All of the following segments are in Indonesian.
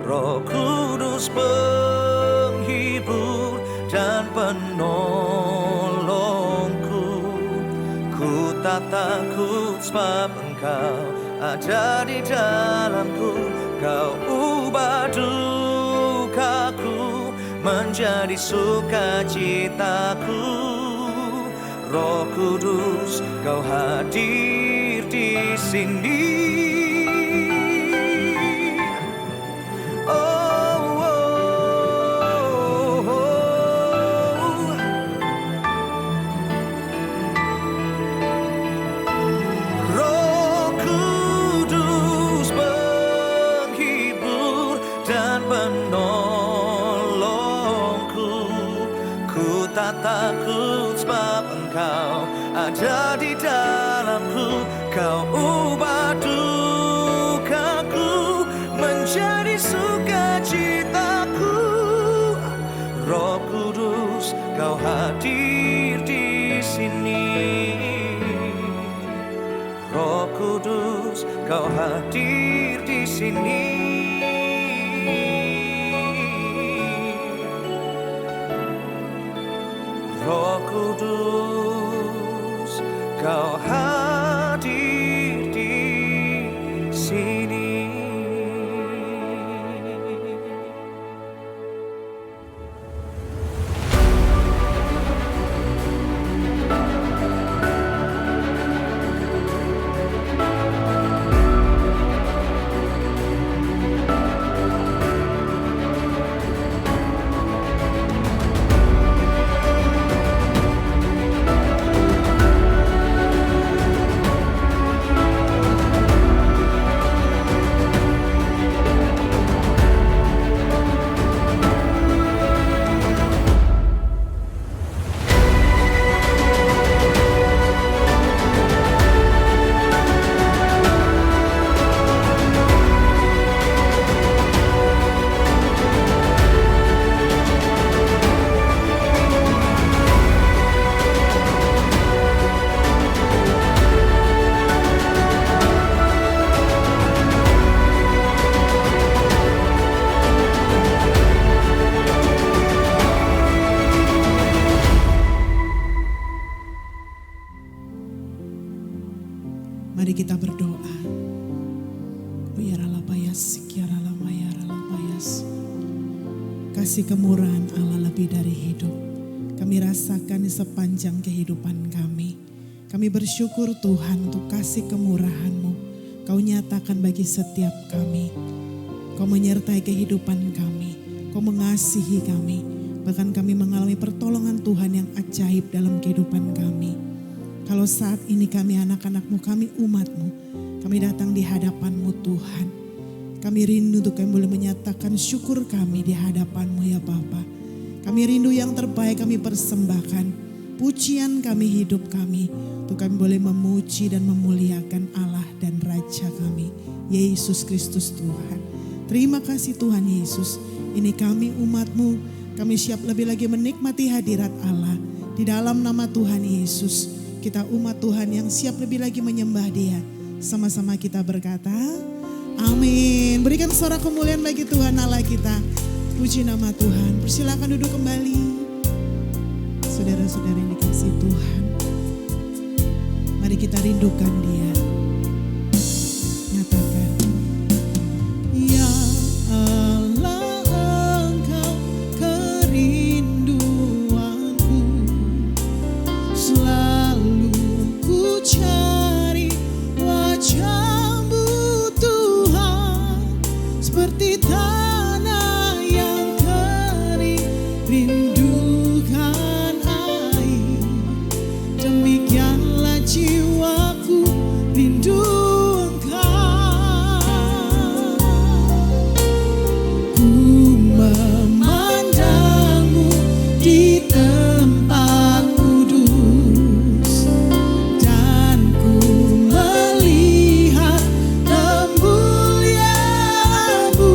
Roh Kudus penghibur dan penolongku. Ku tak takut sebab Engkau ada di dalamku. Kau ubah dukaku menjadi sukacitaku. Roh Kudus, Kau hadir di sini. Takut sebab Engkau ada di dalamku. Kau ubah dukaku menjadi sukacitaku. Roh Kudus, Kau hadir di sini. Roh Kudus, Kau hadir di sini. Roh Kudus, Kau hadir di sini. Mari kita berdoa. Kasih kemurahan Allah lebih dari hidup. Kami rasakan di sepanjang kehidupan kami. Kami bersyukur Tuhan untuk kasih kemurahan-Mu. Kau nyatakan bagi setiap kami. Kau menyertai kehidupan kami. Kau mengasihi kami. Bahkan kami mengalami pertolongan Tuhan yang ajaib dalam kehidupan kami. Kalau saat ini kami anak-anak-Mu, kami umat-Mu, kami datang di hadapan-Mu Tuhan. Kami rindu untuk kami boleh menyatakan syukur kami di hadapan-Mu ya Bapa. Kami rindu yang terbaik kami persembahkan. Pujian kami, hidup kami. Untuk kami boleh memuji dan memuliakan Allah dan Raja kami, Yesus Kristus Tuhan. Terima kasih Tuhan Yesus. Ini kami umat-Mu. Kami siap lebih lagi menikmati hadirat Allah. Di dalam nama Tuhan Yesus. Kita umat Tuhan yang siap lebih lagi menyembah Dia. Sama-sama kita berkata, amin. Berikan suara kemuliaan bagi Tuhan Allah kita. Puji nama Tuhan. Persilakan duduk kembali. Saudara-saudara yang dikasihi Tuhan. Mari kita rindukan Dia. Nyatakan. Ya Allah, Engkau kerinduanku. Selalu ku cari wajah-Mu Tuhan. Seperti tanah yang kering, rindukan air. Demikianlah jiwaku rindu Engkau. Ku memandang-Mu di tempat kudus, dan ku melihat kemuliaan-Mu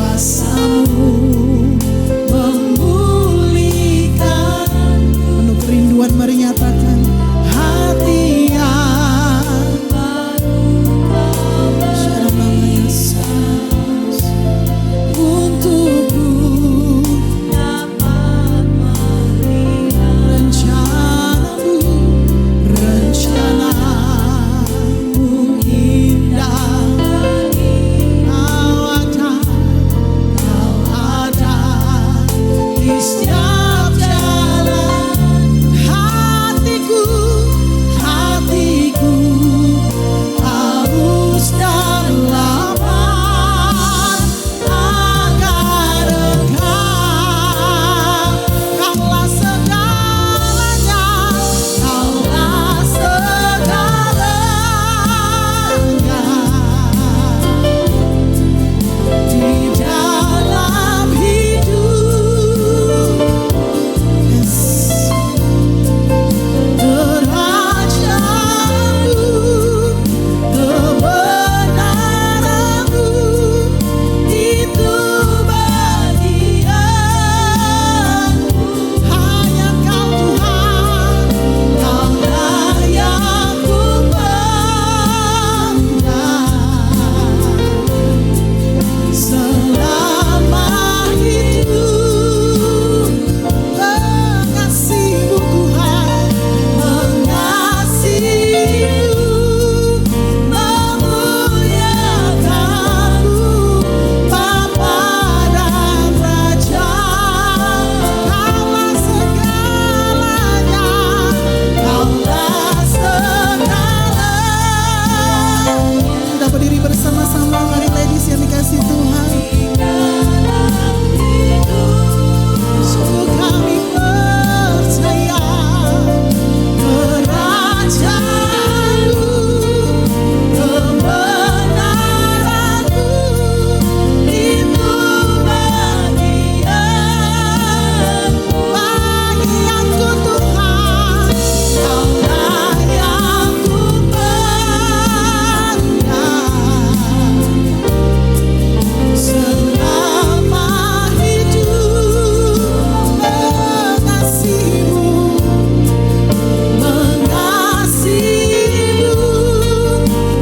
kuasa-Mu memulihkan. Penuh kerinduan mari nyatakan hati yang baru dalam nama Yesus untukku dapat melihat rencana-Mu indah. Kau ada di setiap jalan. Hatiku haus dan lapar agar Kaulah segalanya, Kaulah segalanya di dalam hidup. Yes. Kerajaan-Mu, kebenaran-Mu, itu bagianku. Hanya Kau Tuhan, Kaulah yang ku pandang selama hidup. Mengasihi-Mu Tuhan, mengasihi-Mu, memuliakan-Mu, Bapa dan Raja. Kaulah segalanya, Kaulah segalanya. Kita berdiri bersama-sama, mari ladies yang dikasihi Tuhan. Sungguh kami percaya kerajaan-Mu, kebenaran-Mu, itu bagianku Tuhan. Kaulah yang ku pandang selama hidup. Mengasihi-Mu, mengasihi-Mu,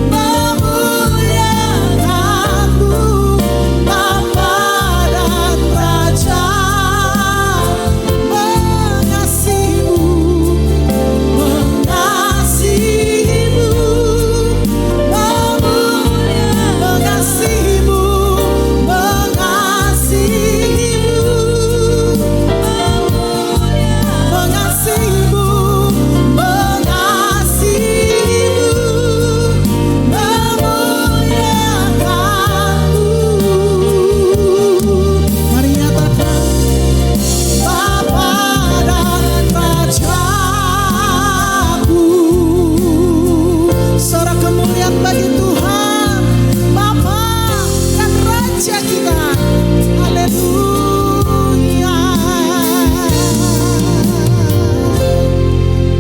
memuliakan-Mu, Bapa dan Raja. Mengasihi-Mu, mengasihi-Mu, mengasihi-Mu, mengasihi-Mu, memuliakan-Mu. Mari nyatakan Bapa dan Rajaku. Sorak kemuliaan bagi Tuhan, Bapa dan Raja kita. Haleluya.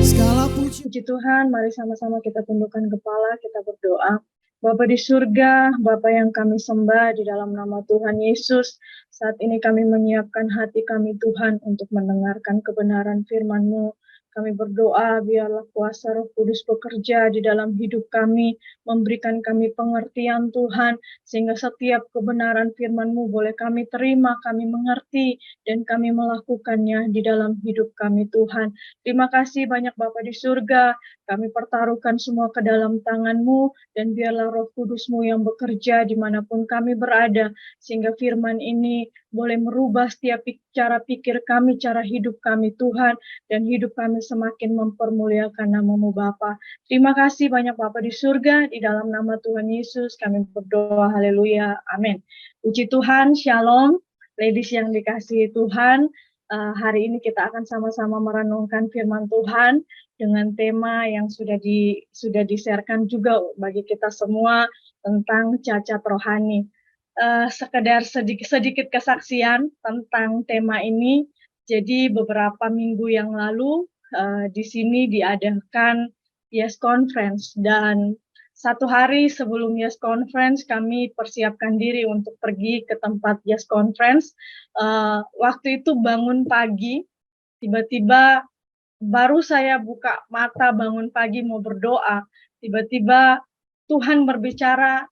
Segala puji. Puji Tuhan, mari sama-sama kita tundukkan kepala, kita berdoa. Bapa di surga, Bapa yang kami sembah di dalam nama Tuhan Yesus, saat ini kami menyiapkan hati kami Tuhan untuk mendengarkan kebenaran firman-Mu. Kami berdoa biarlah kuasa Roh Kudus bekerja di dalam hidup kami, memberikan kami pengertian Tuhan, sehingga setiap kebenaran firman-Mu boleh kami terima, kami mengerti, dan kami melakukannya di dalam hidup kami Tuhan. Terima kasih banyak Bapa di surga, kami pertaruhkan semua ke dalam tangan-Mu, dan biarlah Roh Kudus-Mu yang bekerja dimanapun kami berada, sehingga firman ini boleh merubah setiap cara pikir kami, cara hidup kami Tuhan, dan hidup kami semakin mempermuliakan nama-Mu Bapa. Terima kasih banyak Bapa di surga, di dalam nama Tuhan Yesus kami berdoa, haleluya, amin. Puji Tuhan, shalom, ladies yang dikasihi Tuhan. Hari ini kita akan sama-sama merenungkan firman Tuhan dengan tema yang sudah di-share-kan juga bagi kita semua tentang cacat rohani. Sekedar sedikit kesaksian tentang tema ini. Jadi beberapa minggu yang lalu di sini diadakan Yes Conference, dan 1 hari sebelum Yes Conference kami persiapkan diri untuk pergi ke tempat Yes Conference. Waktu itu bangun pagi, tiba-tiba baru saya buka mata bangun pagi mau berdoa, tiba-tiba Tuhan berbicara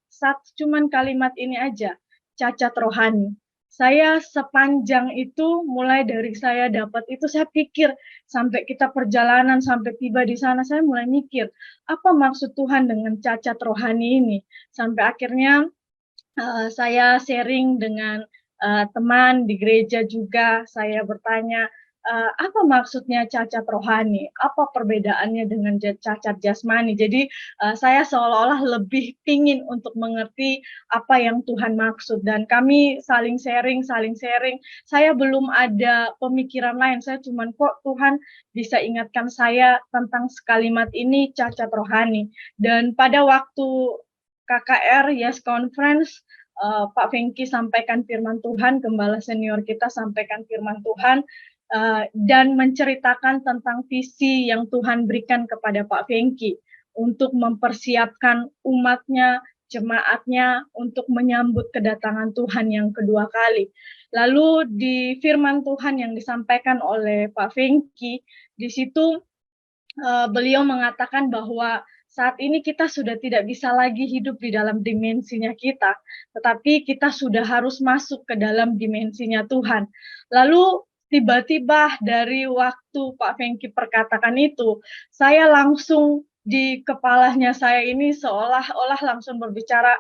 cuman kalimat ini aja, cacat rohani. Saya sepanjang itu, mulai dari saya dapat itu, saya pikir sampai kita perjalanan, sampai tiba di sana, saya mulai mikir, apa maksud Tuhan dengan cacat rohani ini? Sampai akhirnya saya sharing dengan teman di gereja juga, saya bertanya, apa maksudnya cacat rohani? Apa perbedaannya dengan cacat jasmani? Jadi saya seolah-olah lebih pingin untuk mengerti apa yang Tuhan maksud, dan kami saling sharing. Saya belum ada pemikiran lain, saya cuman kok Tuhan bisa ingatkan saya tentang sekalimat ini, cacat rohani. Dan pada waktu KKR Yes Conference, Pak Fengki sampaikan firman Tuhan, gembala senior kita sampaikan firman Tuhan, dan menceritakan tentang visi yang Tuhan berikan kepada Pak Fengki untuk mempersiapkan umatnya, jemaatnya untuk menyambut kedatangan Tuhan yang kedua kali. Lalu di firman Tuhan yang disampaikan oleh Pak Fengki, di situ beliau mengatakan bahwa saat ini kita sudah tidak bisa lagi hidup di dalam dimensinya kita, tetapi kita sudah harus masuk ke dalam dimensinya Tuhan. Lalu tiba-tiba dari waktu Pak Fengki perkatakan itu, saya langsung di kepalanya saya ini seolah-olah langsung berbicara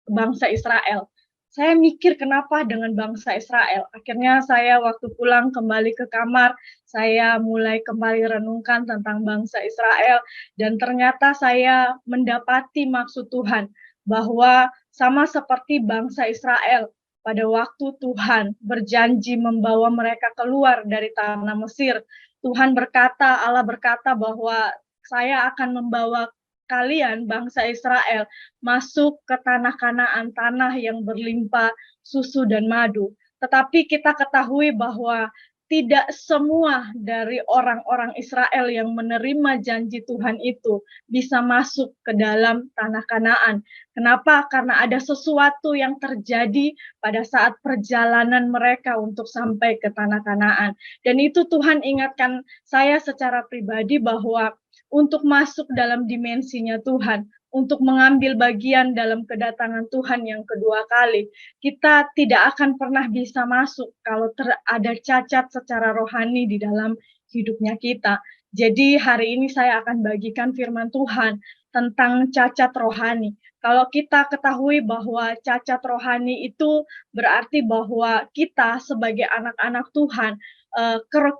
bangsa Israel. Saya mikir kenapa dengan bangsa Israel. Akhirnya saya waktu pulang kembali ke kamar, saya mulai kembali renungkan tentang bangsa Israel, dan ternyata saya mendapati maksud Tuhan bahwa sama seperti bangsa Israel pada waktu Tuhan berjanji membawa mereka keluar dari tanah Mesir. Allah berkata bahwa saya akan membawa kalian bangsa Israel masuk ke tanah Kanaan, tanah yang berlimpah susu dan madu. Tetapi kita ketahui bahwa tidak semua dari orang-orang Israel yang menerima janji Tuhan itu bisa masuk ke dalam tanah Kanaan. Kenapa? Karena ada sesuatu yang terjadi pada saat perjalanan mereka untuk sampai ke tanah Kanaan. Dan itu Tuhan ingatkan saya secara pribadi bahwa untuk masuk dalam dimensinya Tuhan, untuk mengambil bagian dalam kedatangan Tuhan yang kedua kali, kita tidak akan pernah bisa masuk kalau ada cacat secara rohani di dalam hidupnya kita. Jadi hari ini saya akan bagikan firman Tuhan tentang cacat rohani. Kalau kita ketahui bahwa cacat rohani itu berarti bahwa kita sebagai anak-anak Tuhan,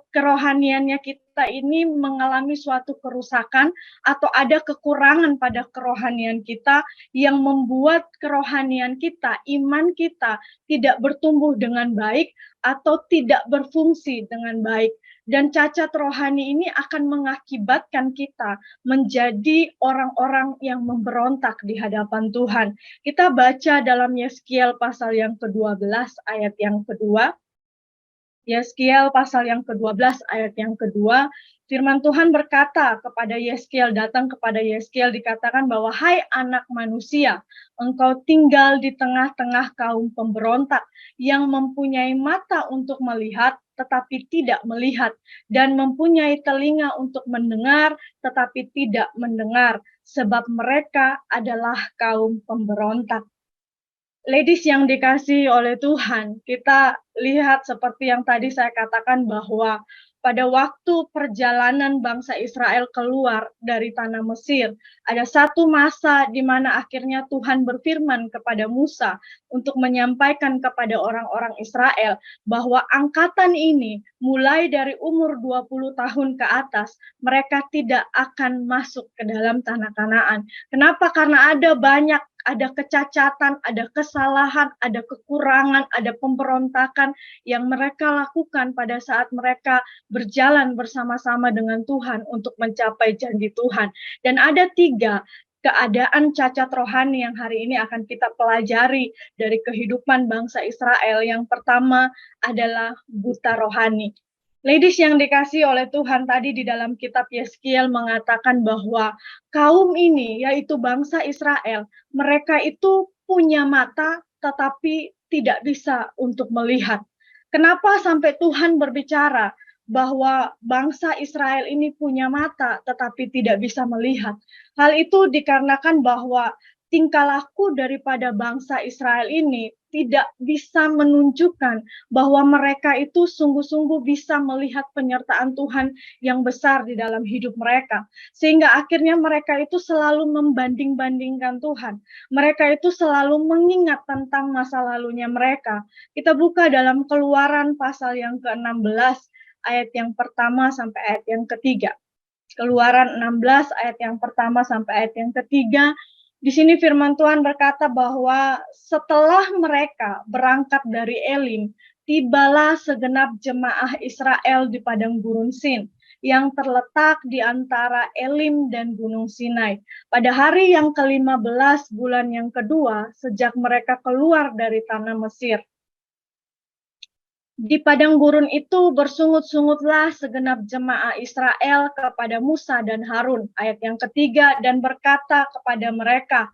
kerohaniannya kita ini mengalami suatu kerusakan atau ada kekurangan pada kerohanian kita yang membuat kerohanian kita, iman kita tidak bertumbuh dengan baik atau tidak berfungsi dengan baik. Dan cacat rohani ini akan mengakibatkan kita menjadi orang-orang yang memberontak di hadapan Tuhan. Kita baca dalam Yeskiel pasal yang ke-12 ayat yang kedua. Yeskiel pasal yang ke-12 ayat yang kedua, firman Tuhan berkata kepada Yeskiel, datang kepada Yeskiel dikatakan bahwa, hai anak manusia, engkau tinggal di tengah-tengah kaum pemberontak yang mempunyai mata untuk melihat tetapi tidak melihat, dan mempunyai telinga untuk mendengar tetapi tidak mendengar, sebab mereka adalah kaum pemberontak. Ladies yang dikasihi oleh Tuhan, kita lihat seperti yang tadi saya katakan bahwa pada waktu perjalanan bangsa Israel keluar dari tanah Mesir, ada satu masa di mana akhirnya Tuhan berfirman kepada Musa untuk menyampaikan kepada orang-orang Israel bahwa angkatan ini mulai dari umur 20 tahun ke atas, mereka tidak akan masuk ke dalam tanah Kanaan. Kenapa? Karena ada kecacatan, ada kesalahan, ada kekurangan, ada pemberontakan yang mereka lakukan pada saat mereka berjalan bersama-sama dengan Tuhan untuk mencapai janji Tuhan. Dan ada 3 keadaan cacat rohani yang hari ini akan kita pelajari dari kehidupan bangsa Israel. Yang pertama adalah buta rohani. Ladies yang dikasihi oleh Tuhan, tadi di dalam kitab Yeskiel mengatakan bahwa kaum ini, yaitu bangsa Israel, mereka itu punya mata tetapi tidak bisa untuk melihat. Kenapa sampai Tuhan berbicara bahwa bangsa Israel ini punya mata tetapi tidak bisa melihat? Hal itu dikarenakan bahwa tingkah laku daripada bangsa Israel ini tidak bisa menunjukkan bahwa mereka itu sungguh-sungguh bisa melihat penyertaan Tuhan yang besar di dalam hidup mereka. Sehingga akhirnya mereka itu selalu membanding-bandingkan Tuhan. Mereka itu selalu mengingat tentang masa lalunya mereka. Kita buka dalam Keluaran pasal yang ke-16, ayat yang pertama sampai ayat yang ketiga. Keluaran 16 ayat yang pertama sampai ayat yang ketiga. Di sini firman Tuhan berkata bahwa setelah mereka berangkat dari Elim, tibalah segenap jemaah Israel di padang gurun Sin yang terletak di antara Elim dan Gunung Sinai. Pada hari yang ke-15 bulan yang kedua sejak mereka keluar dari tanah Mesir. Di padang gurun itu bersungut-sungutlah segenap jemaah Israel kepada Musa dan Harun. Ayat yang ketiga, dan berkata kepada mereka,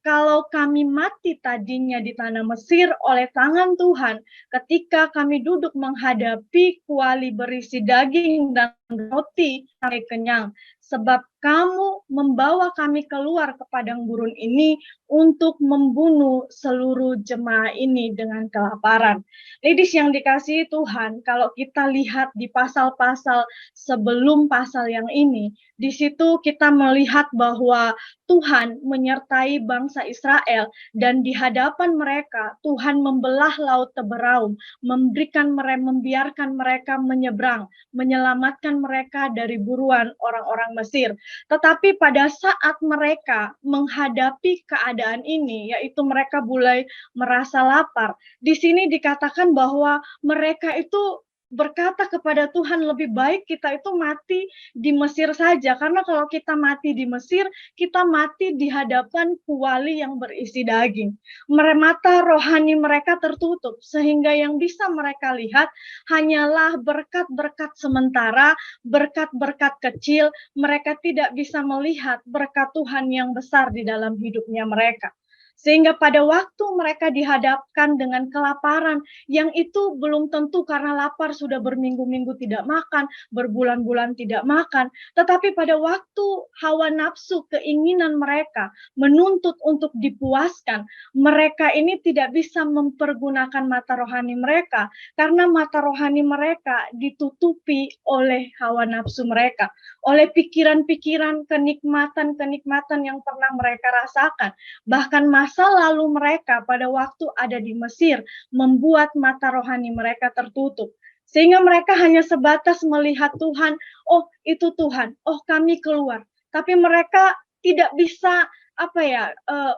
kalau kami mati tadinya di tanah Mesir oleh tangan Tuhan, ketika kami duduk menghadapi kuali berisi daging dan roti sampai kenyang. Sebab kamu membawa kami keluar ke padang gurun ini untuk membunuh seluruh jemaah ini dengan kelaparan. Ladies yang dikasihi Tuhan, kalau kita lihat di pasal-pasal sebelum pasal yang ini, di situ kita melihat bahwa Tuhan menyertai bangsa Israel dan di hadapan mereka Tuhan membelah laut Teberaum, membiarkan mereka menyeberang, menyelamatkan mereka dari buruan orang-orang Mesir. Tetapi pada saat mereka menghadapi keadaan ini, yaitu mereka mulai merasa lapar, di sini dikatakan bahwa mereka itu berkata kepada Tuhan, lebih baik kita itu mati di Mesir saja, karena kalau kita mati di Mesir, kita mati di hadapan kuali yang berisi daging. Mata rohani mereka tertutup, sehingga yang bisa mereka lihat hanyalah berkat-berkat sementara, berkat-berkat kecil. Mereka tidak bisa melihat berkat Tuhan yang besar di dalam hidupnya mereka. Sehingga pada waktu mereka dihadapkan dengan kelaparan, yang itu belum tentu karena lapar sudah berminggu-minggu tidak makan, berbulan-bulan tidak makan, tetapi pada waktu hawa nafsu keinginan mereka menuntut untuk dipuaskan, mereka ini tidak bisa mempergunakan mata rohani mereka, karena mata rohani mereka ditutupi oleh hawa nafsu mereka, oleh pikiran-pikiran, kenikmatan-kenikmatan yang pernah mereka rasakan. Bahkan masa lalu mereka pada waktu ada di Mesir membuat mata rohani mereka tertutup. Sehingga mereka hanya sebatas melihat Tuhan, oh itu Tuhan, oh kami keluar. Tapi mereka tidak bisa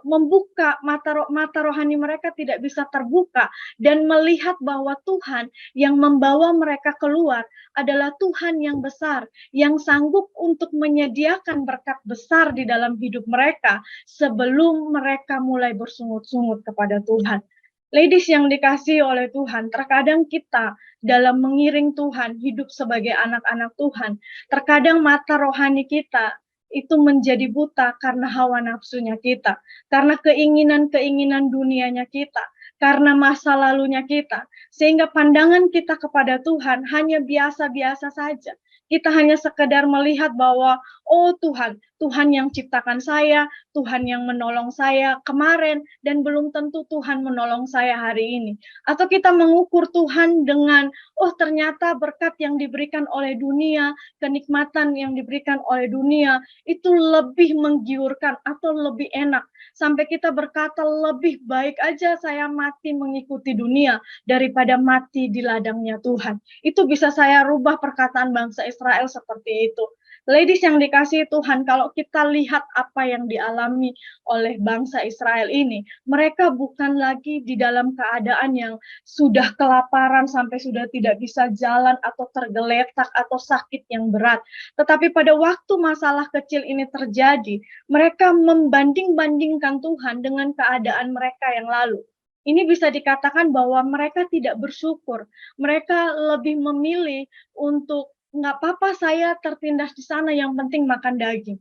membuka mata rohani mereka tidak bisa terbuka dan melihat bahwa Tuhan yang membawa mereka keluar adalah Tuhan yang besar, yang sanggup untuk menyediakan berkat besar di dalam hidup mereka sebelum mereka mulai bersungut-sungut kepada Tuhan. Ladies yang dikasihi oleh Tuhan, terkadang kita dalam mengiring Tuhan, hidup sebagai anak-anak Tuhan, terkadang mata rohani kita itu menjadi buta karena hawa nafsunya kita, karena keinginan-keinginan dunianya kita, karena masa lalunya kita, sehingga pandangan kita kepada Tuhan hanya biasa-biasa saja. Kita hanya sekedar melihat bahwa, oh Tuhan, Tuhan yang ciptakan saya, Tuhan yang menolong saya kemarin, dan belum tentu Tuhan menolong saya hari ini. Atau kita mengukur Tuhan dengan, oh ternyata berkat yang diberikan oleh dunia, kenikmatan yang diberikan oleh dunia, itu lebih menggiurkan atau lebih enak. Sampai kita berkata, lebih baik aja saya mati mengikuti dunia daripada mati di ladangnya Tuhan. Itu bisa saya rubah perkataan bangsa Israel seperti itu. Ladies yang dikasihi Tuhan, kalau kita lihat apa yang dialami oleh bangsa Israel ini, mereka bukan lagi di dalam keadaan yang sudah kelaparan sampai sudah tidak bisa jalan atau tergeletak atau sakit yang berat. Tetapi pada waktu masalah kecil ini terjadi, mereka membanding-bandingkan Tuhan dengan keadaan mereka yang lalu. Ini bisa dikatakan bahwa mereka tidak bersyukur. Mereka lebih memilih untuk nggak apa-apa saya tertindas di sana, yang penting makan daging.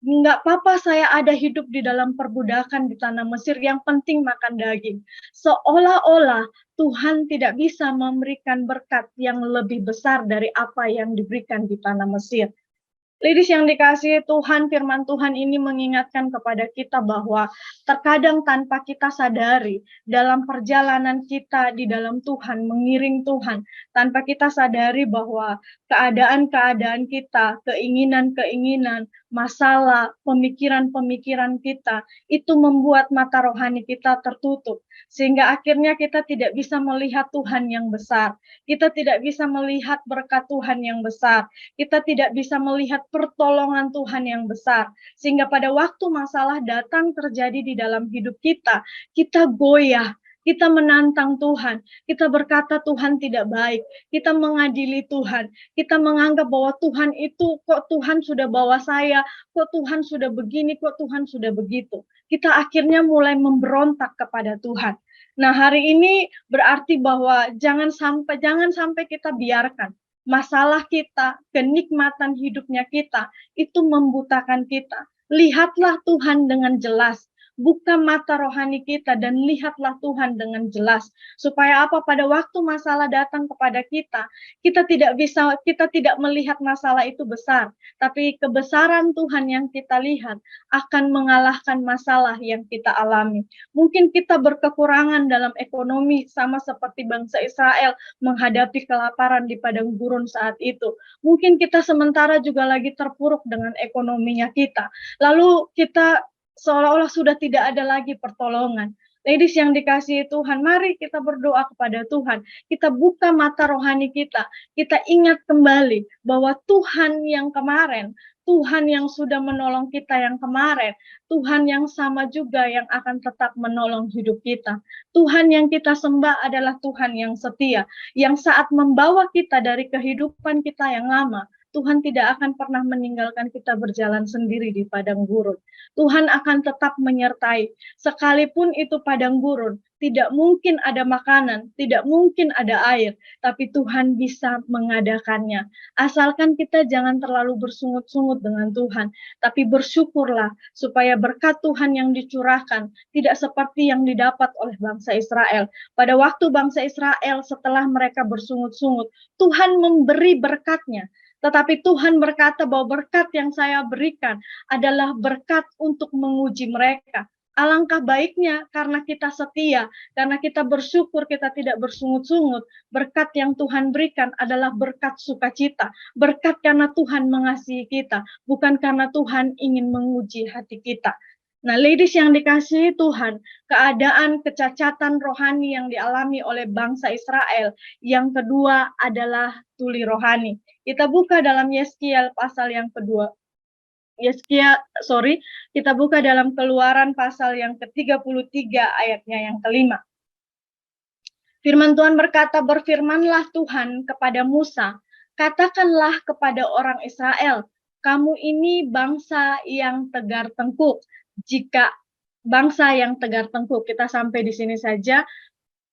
Nggak apa-apa saya ada hidup di dalam perbudakan di tanah Mesir, yang penting makan daging. Seolah-olah Tuhan tidak bisa memberikan berkat yang lebih besar dari apa yang diberikan di tanah Mesir. Ladies yang dikasihi Tuhan, firman Tuhan ini mengingatkan kepada kita bahwa terkadang tanpa kita sadari, dalam perjalanan kita di dalam Tuhan, mengiring Tuhan, tanpa kita sadari bahwa keadaan-keadaan kita, keinginan-keinginan, masalah, pemikiran-pemikiran kita, itu membuat mata rohani kita tertutup. Sehingga akhirnya kita tidak bisa melihat Tuhan yang besar. Kita tidak bisa melihat berkat Tuhan yang besar. Kita tidak bisa melihat pertolongan Tuhan yang besar. Sehingga pada waktu masalah datang terjadi di dalam hidup kita goyah, kita menantang Tuhan, kita berkata Tuhan tidak baik, kita mengadili Tuhan, kita menganggap bahwa Tuhan itu, kok Tuhan sudah bawa saya, kok Tuhan sudah begini, kok Tuhan sudah begitu. Kita akhirnya mulai memberontak kepada Tuhan. Nah, hari ini berarti bahwa jangan sampai kita biarkan masalah kita, kenikmatan hidupnya kita, itu membutakan kita. Lihatlah Tuhan dengan jelas. Buka mata rohani kita dan lihatlah Tuhan dengan jelas. Supaya apa? Pada waktu masalah datang kepada kita tidak melihat masalah itu besar. Tapi kebesaran Tuhan yang kita lihat akan mengalahkan masalah yang kita alami. Mungkin kita berkekurangan dalam ekonomi sama seperti bangsa Israel menghadapi kelaparan di padang gurun saat itu. Mungkin kita sementara juga lagi terpuruk dengan ekonominya kita. Lalu kita seolah-olah sudah tidak ada lagi pertolongan. Ladies yang dikasihi Tuhan, mari kita berdoa kepada Tuhan. Kita buka mata rohani kita. Kita ingat kembali bahwa Tuhan yang kemarin, Tuhan yang sudah menolong kita yang kemarin, Tuhan yang sama juga yang akan tetap menolong hidup kita. Tuhan yang kita sembah adalah Tuhan yang setia, yang saat membawa kita dari kehidupan kita yang lama, Tuhan tidak akan pernah meninggalkan kita berjalan sendiri di padang gurun. Tuhan akan tetap menyertai. Sekalipun itu padang gurun, tidak mungkin ada makanan, tidak mungkin ada air, tapi Tuhan bisa mengadakannya. Asalkan kita jangan terlalu bersungut-sungut dengan Tuhan, tapi bersyukurlah supaya berkat Tuhan yang dicurahkan tidak seperti yang didapat oleh bangsa Israel. Pada waktu bangsa Israel setelah mereka bersungut-sungut, Tuhan memberi berkatnya. Tetapi Tuhan berkata bahwa berkat yang saya berikan adalah berkat untuk menguji mereka. Alangkah baiknya karena kita setia, karena kita bersyukur, kita tidak bersungut-sungut. Berkat yang Tuhan berikan adalah berkat sukacita. Berkat karena Tuhan mengasihi kita, bukan karena Tuhan ingin menguji hati kita. Nah, ladies yang dikasihi Tuhan, keadaan kecacatan rohani yang dialami oleh bangsa Israel, yang kedua adalah tuli rohani. Kita buka dalam Yeskiel pasal yang kedua. Kita buka dalam Keluaran pasal yang ke-33 ayatnya yang kelima. Firman Tuhan berkata, berfirmanlah Tuhan kepada Musa, katakanlah kepada orang Israel, kamu ini bangsa yang tegar tengkuk. Jika bangsa yang tegar tengkuk, kita sampai di sini saja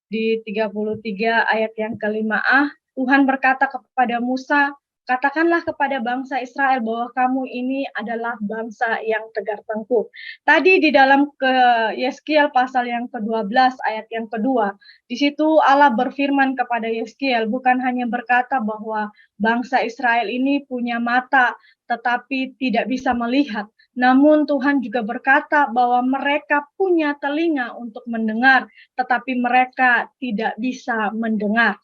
di 33 ayat yang ke-5a. Tuhan berkata kepada Musa, katakanlah kepada bangsa Israel bahwa kamu ini adalah bangsa yang tegar tengkuk. Tadi di dalam Yeskiel pasal yang ke-12 ayat yang kedua, di situ Allah berfirman kepada Yeskiel, bukan hanya berkata bahwa bangsa Israel ini punya mata tetapi tidak bisa melihat. Namun Tuhan juga berkata bahwa mereka punya telinga untuk mendengar, tetapi mereka tidak bisa mendengar.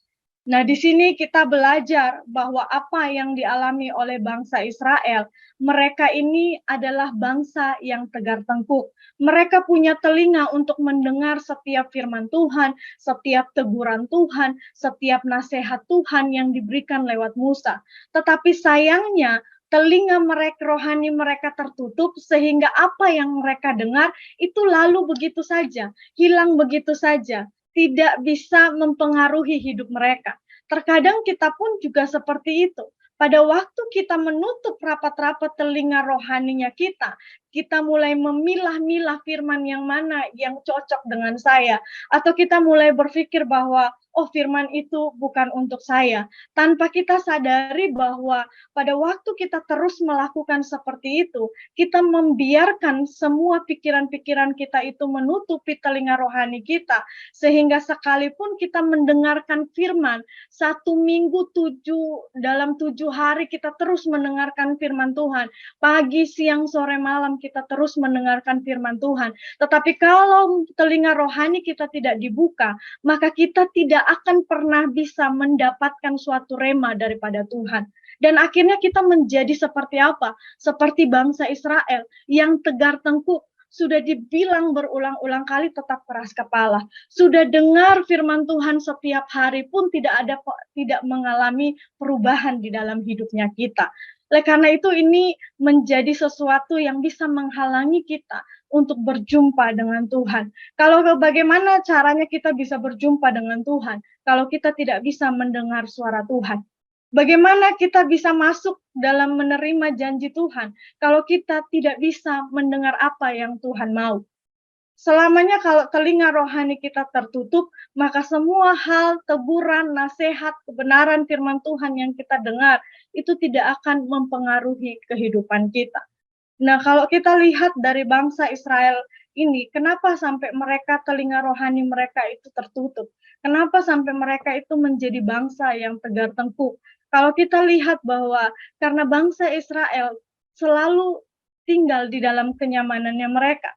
Nah, di sini kita belajar bahwa apa yang dialami oleh bangsa Israel, mereka ini adalah bangsa yang tegar tengkuk. Mereka punya telinga untuk mendengar setiap firman Tuhan, setiap teguran Tuhan, setiap nasihat Tuhan yang diberikan lewat Musa. Tetapi sayangnya, telinga mereka, rohani mereka tertutup, sehingga apa yang mereka dengar itu lalu begitu saja, hilang begitu saja, tidak bisa mempengaruhi hidup mereka. Terkadang kita pun juga seperti itu. Pada waktu kita menutup rapat-rapat telinga rohaninya kita kita mulai memilah-milah firman yang mana yang cocok dengan saya, atau kita mulai berpikir bahwa, oh firman itu bukan untuk saya, tanpa kita sadari bahwa pada waktu kita terus melakukan seperti itu, kita membiarkan semua pikiran-pikiran kita itu menutupi telinga rohani kita, sehingga sekalipun kita mendengarkan firman, 1 minggu dalam 7 hari kita terus mendengarkan firman Tuhan, pagi, siang, sore, malam kita terus mendengarkan firman Tuhan. Tetapi kalau telinga rohani kita tidak dibuka, maka kita tidak akan pernah bisa mendapatkan suatu rema daripada Tuhan. Dan akhirnya kita menjadi seperti apa? Seperti bangsa Israel yang tegar tengkuk. Sudah dibilang berulang-ulang kali tetap keras kepala. Sudah dengar firman Tuhan setiap hari pun tidak mengalami perubahan di dalam hidupnya kita. Oleh karena itu ini menjadi sesuatu yang bisa menghalangi kita untuk berjumpa dengan Tuhan. Kalau bagaimana caranya kita bisa berjumpa dengan Tuhan kalau kita tidak bisa mendengar suara Tuhan? Bagaimana kita bisa masuk dalam menerima janji Tuhan kalau kita tidak bisa mendengar apa yang Tuhan mau? Selamanya kalau telinga rohani kita tertutup, maka semua hal, teguran, nasihat, kebenaran firman Tuhan yang kita dengar, itu tidak akan mempengaruhi kehidupan kita. Nah, kalau kita lihat dari bangsa Israel ini, kenapa sampai mereka telinga rohani mereka itu tertutup? Kenapa sampai mereka itu menjadi bangsa yang tegar tengkuk? Kalau kita lihat bahwa karena bangsa Israel selalu tinggal di dalam kenyamanannya mereka.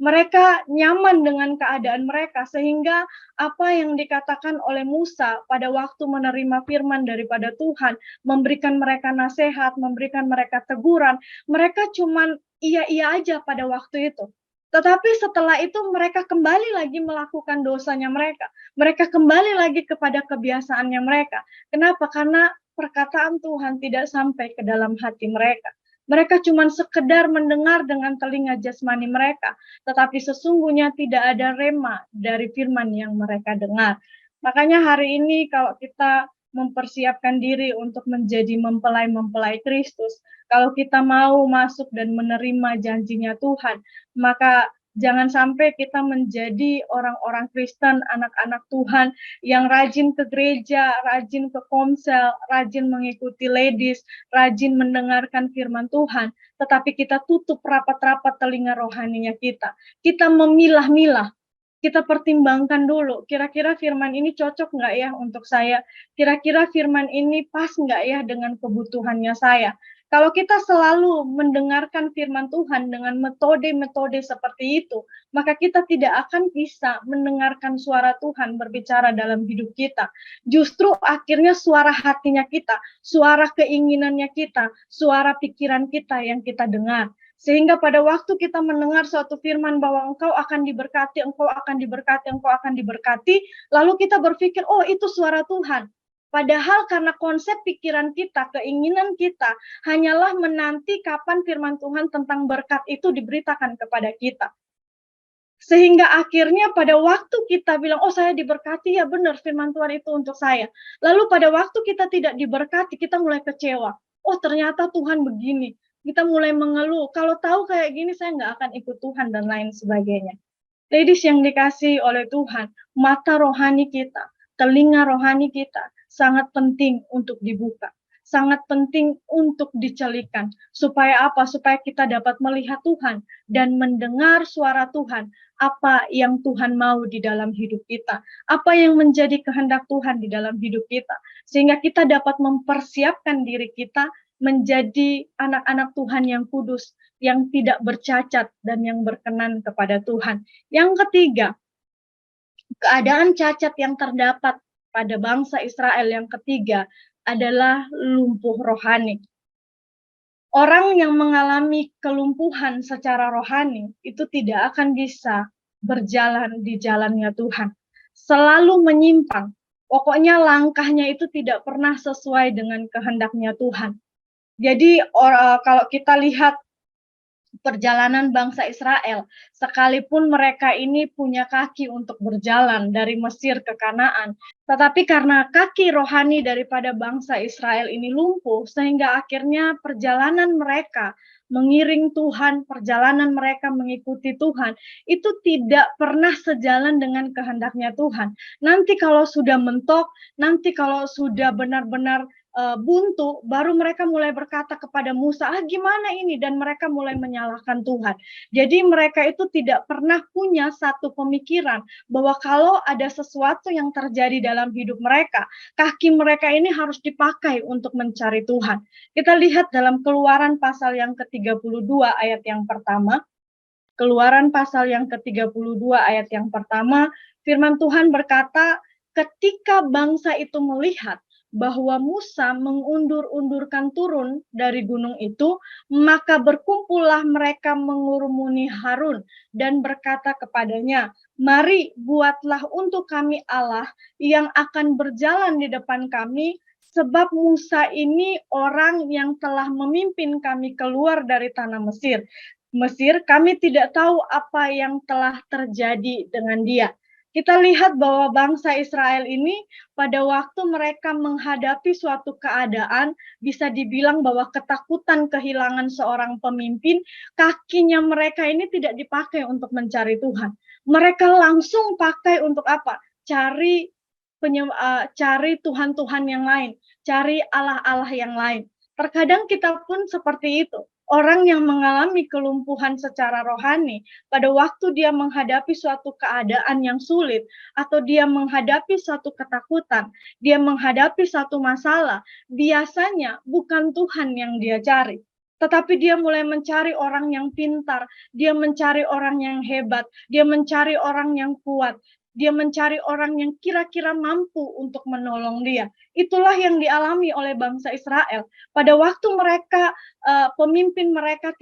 Mereka nyaman dengan keadaan mereka, sehingga apa yang dikatakan oleh Musa pada waktu menerima firman daripada Tuhan, memberikan mereka nasihat, memberikan mereka teguran, mereka cuman iya-iya aja pada waktu itu. Tetapi setelah itu mereka kembali lagi melakukan dosanya mereka. Mereka kembali lagi kepada kebiasaannya mereka. Kenapa? Karena perkataan Tuhan tidak sampai ke dalam hati mereka. Mereka cuma sekedar mendengar dengan telinga jasmani mereka, tetapi sesungguhnya tidak ada rema dari firman yang mereka dengar. Makanya hari ini kalau kita mempersiapkan diri untuk menjadi mempelai-mempelai Kristus, kalau kita mau masuk dan menerima janjinya Tuhan, maka jangan sampai kita menjadi orang-orang Kristen, anak-anak Tuhan yang rajin ke gereja, rajin ke komsel, rajin mengikuti ladies, rajin mendengarkan firman Tuhan, tetapi kita tutup rapat-rapat telinga rohaninya kita. Kita memilah-milah, kita pertimbangkan dulu, kira-kira firman ini cocok nggak ya untuk saya? Kira-kira firman ini pas nggak ya dengan kebutuhannya saya? Kalau kita selalu mendengarkan firman Tuhan dengan metode-metode seperti itu, maka kita tidak akan bisa mendengarkan suara Tuhan berbicara dalam hidup kita. Justru akhirnya suara hatinya kita, suara keinginannya kita, suara pikiran kita yang kita dengar. Sehingga pada waktu kita mendengar suatu firman bahwa engkau akan diberkati, engkau akan diberkati, engkau akan diberkati, lalu kita berpikir, oh itu suara Tuhan. Padahal karena konsep pikiran kita, keinginan kita, hanyalah menanti kapan firman Tuhan tentang berkat itu diberitakan kepada kita. Sehingga akhirnya pada waktu kita bilang, oh saya diberkati, ya benar firman Tuhan itu untuk saya. Lalu pada waktu kita tidak diberkati, kita mulai kecewa. Oh ternyata Tuhan begini. Kita mulai mengeluh, kalau tahu kayak gini saya nggak akan ikut Tuhan dan lain sebagainya. Ladies yang dikasihi oleh Tuhan, mata rohani kita, telinga rohani kita, sangat penting untuk dibuka, sangat penting untuk dicelikan. Supaya apa? Supaya kita dapat melihat Tuhan dan mendengar suara Tuhan, apa yang Tuhan mau di dalam hidup kita, apa yang menjadi kehendak Tuhan di dalam hidup kita, sehingga kita dapat mempersiapkan diri kita menjadi anak-anak Tuhan yang kudus, yang tidak bercacat dan yang berkenan kepada Tuhan. Yang ketiga, keadaan cacat yang terdapat pada bangsa Israel yang ketiga adalah lumpuh rohani. Orang yang mengalami kelumpuhan secara rohani itu tidak akan bisa berjalan di jalannya Tuhan. Selalu menyimpang. Pokoknya langkahnya itu tidak pernah sesuai dengan kehendaknya Tuhan. Jadi kalau kita lihat perjalanan bangsa Israel, sekalipun mereka ini punya kaki untuk berjalan dari Mesir ke Kanaan, tetapi karena kaki rohani daripada bangsa Israel ini lumpuh, sehingga akhirnya perjalanan mereka mengiring Tuhan, perjalanan mereka mengikuti Tuhan, itu tidak pernah sejalan dengan kehendaknya Tuhan. Nanti kalau sudah mentok, nanti kalau sudah benar-benar buntu, baru mereka mulai berkata kepada Musa, gimana ini? Dan mereka mulai menyalahkan Tuhan. Jadi mereka itu tidak pernah punya satu pemikiran bahwa kalau ada sesuatu yang terjadi dalam hidup mereka, kaki mereka ini harus dipakai untuk mencari Tuhan. Kita lihat dalam Keluaran pasal yang ke-32 ayat yang pertama. Keluaran pasal yang ke-32 ayat yang pertama, firman Tuhan berkata, ketika bangsa itu melihat bahwa Musa mengundur-undurkan turun dari gunung itu, maka berkumpullah mereka mengurumuni Harun dan berkata kepadanya, mari buatlah untuk kami Allah yang akan berjalan di depan kami, sebab Musa ini orang yang telah memimpin kami keluar dari tanah Mesir. Kami tidak tahu apa yang telah terjadi dengan dia. Kita lihat bahwa bangsa Israel ini pada waktu mereka menghadapi suatu keadaan, bisa dibilang bahwa ketakutan kehilangan seorang pemimpin, kakinya mereka ini tidak dipakai untuk mencari Tuhan. Mereka langsung pakai untuk apa? Cari Tuhan-Tuhan yang lain, cari Allah-Allah yang lain. Terkadang kita pun seperti itu. Orang yang mengalami kelumpuhan secara rohani, pada waktu dia menghadapi suatu keadaan yang sulit, atau dia menghadapi suatu ketakutan, dia menghadapi satu masalah, biasanya bukan Tuhan yang dia cari. Tetapi dia mulai mencari orang yang pintar, dia mencari orang yang hebat, dia mencari orang yang kuat, dia mencari orang yang kira-kira mampu untuk menolong dia. Itulah yang dialami oleh bangsa Israel. Pada waktu mereka pemimpin mereka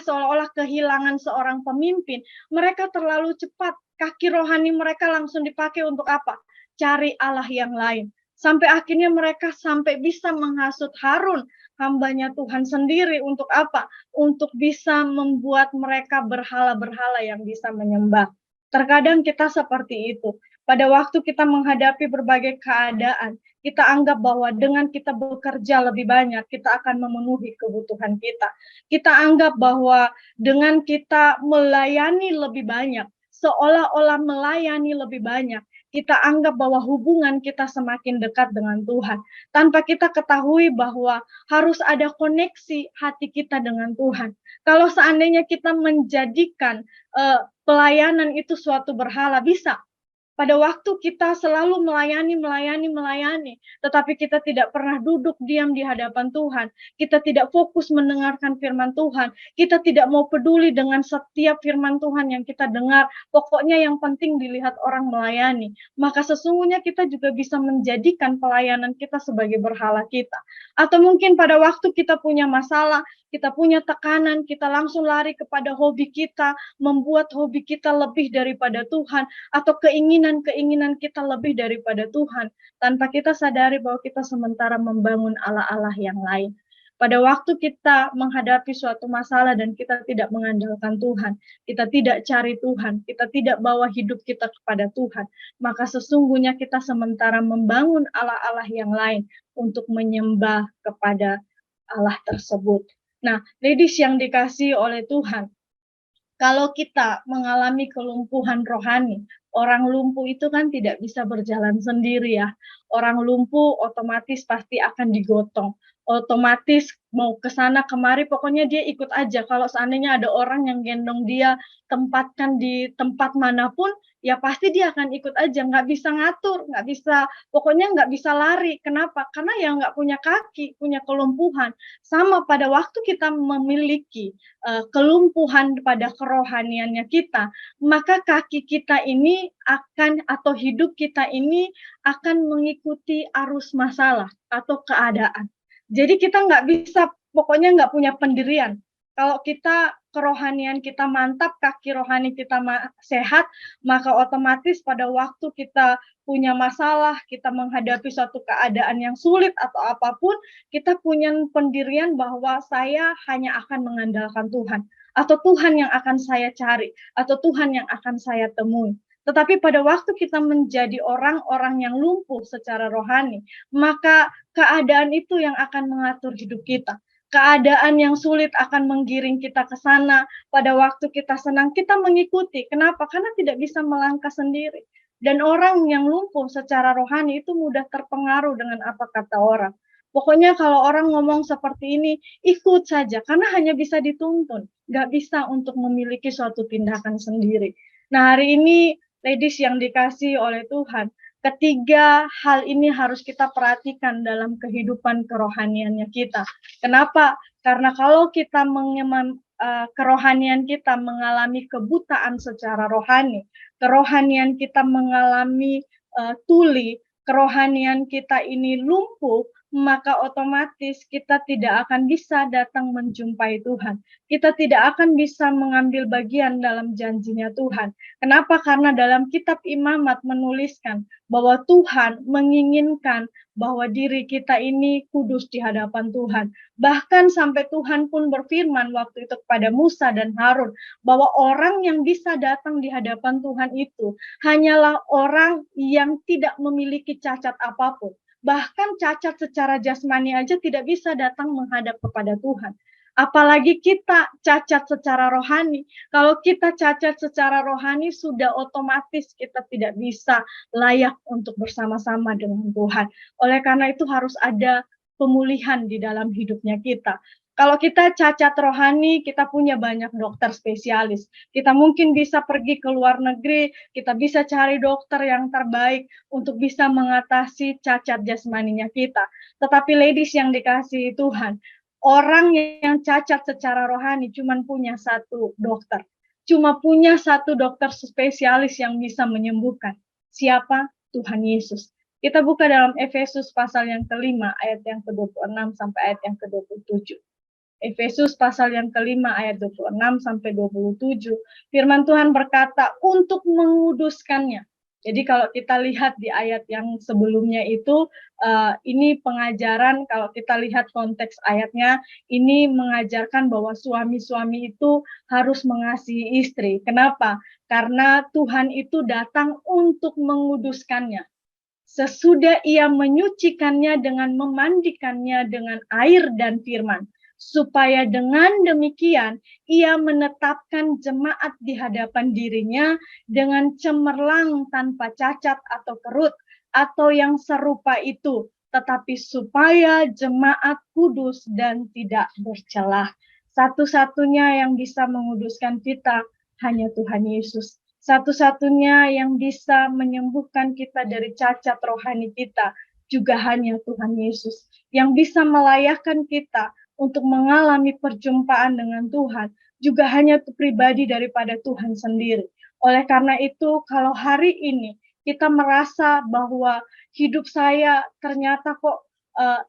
seolah-olah kehilangan seorang pemimpin, mereka terlalu cepat, kaki rohani mereka langsung dipakai untuk apa? Cari Allah yang lain. Sampai akhirnya mereka sampai bisa menghasut Harun, hambanya Tuhan sendiri, untuk apa? Untuk bisa membuat mereka berhala-berhala yang bisa menyembah. Terkadang kita seperti itu. Pada waktu kita menghadapi berbagai keadaan, kita anggap bahwa dengan kita bekerja lebih banyak, kita akan memenuhi kebutuhan kita. Kita anggap bahwa dengan kita melayani lebih banyak, seolah-olah melayani lebih banyak, kita anggap bahwa hubungan kita semakin dekat dengan Tuhan. Tanpa kita ketahui bahwa harus ada koneksi hati kita dengan Tuhan. Kalau seandainya kita menjadikan pelayanan itu suatu berhala, bisa. Pada waktu kita selalu melayani, tetapi kita tidak pernah duduk diam di hadapan Tuhan. Kita tidak fokus mendengarkan firman Tuhan. Kita tidak mau peduli dengan setiap firman Tuhan yang kita dengar. Pokoknya yang penting dilihat orang melayani. Maka sesungguhnya kita juga bisa menjadikan pelayanan kita sebagai berhala kita. Atau mungkin pada waktu kita punya masalah, kita punya tekanan, kita langsung lari kepada hobi kita, membuat hobi kita lebih daripada Tuhan, atau keinginan kita lebih daripada Tuhan, tanpa kita sadari bahwa kita sementara membangun Allah-Allah yang lain. Pada waktu kita menghadapi suatu masalah dan kita tidak mengandalkan Tuhan, kita tidak cari Tuhan, kita tidak bawa hidup kita kepada Tuhan, maka sesungguhnya kita sementara membangun Allah-Allah yang lain untuk menyembah kepada Allah tersebut. Nah, ladies yang dikasihi oleh Tuhan, kalau kita mengalami kelumpuhan rohani, orang lumpuh itu kan tidak bisa berjalan sendiri ya. Orang lumpuh otomatis pasti akan digotong. Otomatis mau ke sana kemari, pokoknya dia ikut aja. Kalau seandainya ada orang yang gendong dia, tempatkan di tempat manapun, ya pasti dia akan ikut aja. Nggak bisa ngatur, pokoknya nggak bisa lari. Kenapa? Karena ya nggak punya kaki, punya kelumpuhan. Sama pada waktu kita memiliki kelumpuhan pada kerohaniannya kita, maka kaki kita ini atau hidup kita ini akan mengikuti arus masalah atau keadaan. Jadi kita nggak bisa, pokoknya nggak punya pendirian. Kalau kita kerohanian kita mantap, kaki rohani kita sehat, maka otomatis pada waktu kita punya masalah, kita menghadapi suatu keadaan yang sulit atau apapun, kita punya pendirian bahwa saya hanya akan mengandalkan Tuhan. atau Tuhan yang akan saya cari, atau Tuhan yang akan saya temui. Tetapi pada waktu kita menjadi orang-orang yang lumpuh secara rohani, maka keadaan itu yang akan mengatur hidup kita. Keadaan yang sulit akan menggiring kita ke sana. Pada waktu kita senang, kita mengikuti. Kenapa? Karena tidak bisa melangkah sendiri. Dan orang yang lumpuh secara rohani itu mudah terpengaruh dengan apa kata orang. Pokoknya kalau orang ngomong seperti ini, ikut saja. Karena hanya bisa dituntun. Nggak bisa untuk memiliki suatu tindakan sendiri. Nah, hari ini, ladies yang dikasihi oleh Tuhan, ketiga hal ini harus kita perhatikan dalam kehidupan kerohaniannya kita. Kenapa? Karena kalau kita kerohanian kita mengalami kebutaan secara rohani, kerohanian kita mengalami tuli, kerohanian kita ini lumpuh, maka otomatis kita tidak akan bisa datang menjumpai Tuhan. Kita tidak akan bisa mengambil bagian dalam janjinya Tuhan. Kenapa? Karena dalam kitab Imamat menuliskan bahwa Tuhan menginginkan bahwa diri kita ini kudus di hadapan Tuhan. Bahkan sampai Tuhan pun berfirman waktu itu kepada Musa dan Harun, bahwa orang yang bisa datang di hadapan Tuhan itu hanyalah orang yang tidak memiliki cacat apapun. Bahkan cacat secara jasmani aja tidak bisa datang menghadap kepada Tuhan. Apalagi kita cacat secara rohani. Kalau kita cacat secara rohani, sudah otomatis kita tidak bisa layak untuk bersama-sama dengan Tuhan. Oleh karena itu harus ada pemulihan di dalam hidupnya kita. Kalau kita cacat rohani, kita punya banyak dokter spesialis. Kita mungkin bisa pergi ke luar negeri, kita bisa cari dokter yang terbaik untuk bisa mengatasi cacat jasmaninya kita. Tetapi ladies yang dikasihi Tuhan, orang yang cacat secara rohani cuma punya satu dokter. Cuma punya satu dokter spesialis yang bisa menyembuhkan. Siapa? Tuhan Yesus. Kita buka dalam Efesus pasal yang kelima, ayat yang ke-26 sampai ayat yang ke-27. Efesus pasal yang kelima ayat 26 sampai 27, firman Tuhan berkata untuk menguduskannya. Jadi kalau kita lihat di ayat yang sebelumnya itu, ini pengajaran, kalau kita lihat konteks ayatnya, ini mengajarkan bahwa suami-suami itu harus mengasihi istri. Kenapa? Karena Tuhan itu datang untuk menguduskannya. Sesudah ia menyucikannya dengan memandikannya dengan air dan firman, supaya dengan demikian ia menetapkan jemaat di hadapan dirinya dengan cemerlang tanpa cacat atau kerut atau yang serupa itu, tetapi supaya jemaat kudus dan tidak bercelah. Satu-satunya yang bisa menguduskan kita hanya Tuhan Yesus. Satu-satunya yang bisa menyembuhkan kita dari cacat rohani kita juga hanya Tuhan Yesus. Yang bisa melayakkan kita untuk mengalami perjumpaan dengan Tuhan juga hanya pribadi daripada Tuhan sendiri. Oleh karena itu, kalau hari ini kita merasa bahwa hidup saya ternyata kok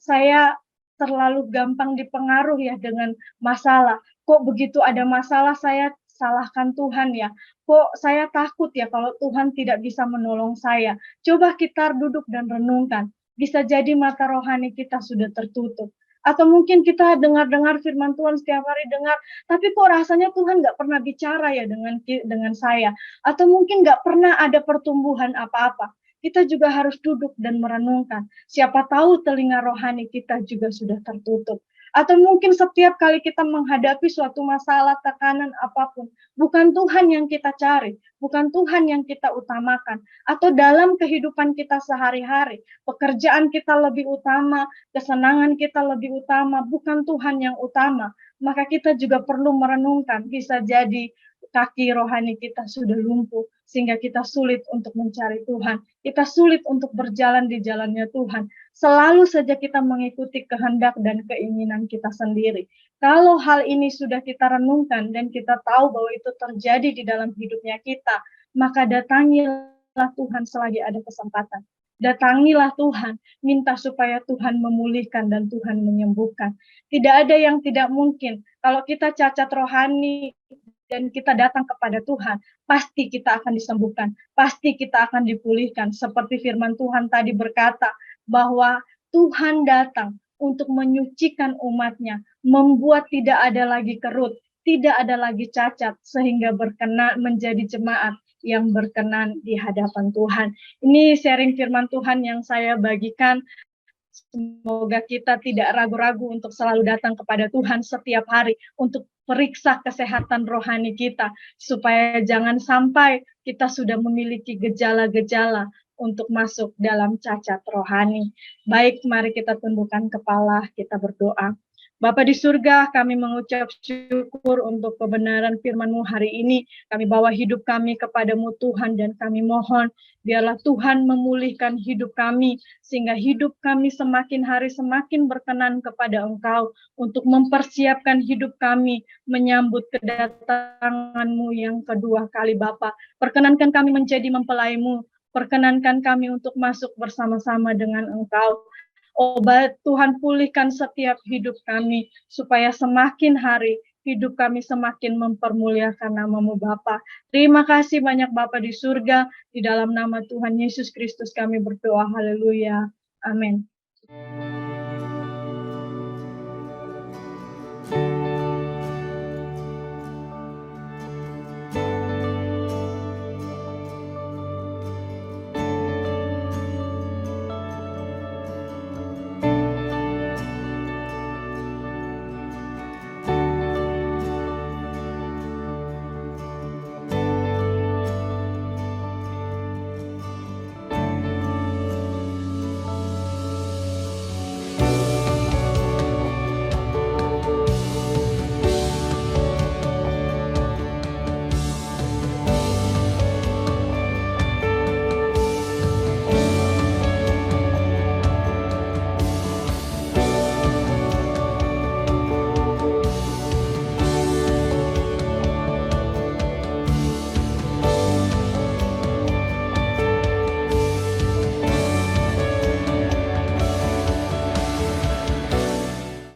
saya terlalu gampang dipengaruh ya dengan masalah. Kok begitu ada masalah saya salahkan Tuhan ya. Kok saya takut ya kalau Tuhan tidak bisa menolong saya. Coba kita duduk dan renungkan. Bisa jadi mata rohani kita sudah tertutup. Atau mungkin kita dengar-dengar firman Tuhan setiap hari dengar, tapi kok rasanya Tuhan nggak pernah bicara ya dengan saya. Atau mungkin nggak pernah ada pertumbuhan apa-apa. Kita juga harus duduk dan merenungkan. Siapa tahu telinga rohani kita juga sudah tertutup. Atau mungkin setiap kali kita menghadapi suatu masalah, tekanan apapun, bukan Tuhan yang kita cari, bukan Tuhan yang kita utamakan. Atau dalam kehidupan kita sehari-hari, pekerjaan kita lebih utama, kesenangan kita lebih utama, bukan Tuhan yang utama. Maka kita juga perlu merenungkan, bisa jadi kaki rohani kita sudah lumpuh, sehingga kita sulit untuk mencari Tuhan. Kita sulit untuk berjalan di jalannya Tuhan. Selalu saja kita mengikuti kehendak dan keinginan kita sendiri. Kalau hal ini sudah kita renungkan dan kita tahu bahwa itu terjadi di dalam hidupnya kita, maka datangilah Tuhan selagi ada kesempatan. Datangilah Tuhan, minta supaya Tuhan memulihkan dan Tuhan menyembuhkan. Tidak ada yang tidak mungkin. Kalau kita cacat rohani dan kita datang kepada Tuhan, pasti kita akan disembuhkan, pasti kita akan dipulihkan. Seperti firman Tuhan tadi berkata, bahwa Tuhan datang untuk menyucikan umatnya, membuat tidak ada lagi kerut, tidak ada lagi cacat, sehingga berkenan menjadi jemaat yang berkenan di hadapan Tuhan. Ini sharing firman Tuhan yang saya bagikan. Semoga kita tidak ragu-ragu untuk selalu datang kepada Tuhan setiap hari untuk periksa kesehatan rohani kita, supaya jangan sampai kita sudah memiliki gejala-gejala untuk masuk dalam cacat rohani. Baik, mari kita tundukkan kepala, kita berdoa. Bapa di surga, kami mengucap syukur untuk kebenaran firman-Mu hari ini. Kami bawa hidup kami kepada-Mu Tuhan, dan kami mohon biarlah Tuhan memulihkan hidup kami, sehingga hidup kami semakin hari semakin berkenan kepada Engkau, untuk mempersiapkan hidup kami menyambut kedatangan-Mu yang kedua kali Bapa. Perkenankan kami menjadi mempelai-Mu, perkenankan kami untuk masuk bersama-sama dengan Engkau. Obat Tuhan, pulihkan setiap hidup kami, supaya semakin hari hidup kami semakin mempermuliakan nama-Mu Bapa. Terima kasih banyak Bapa di surga, di dalam nama Tuhan Yesus Kristus kami berdoa, haleluya, amin.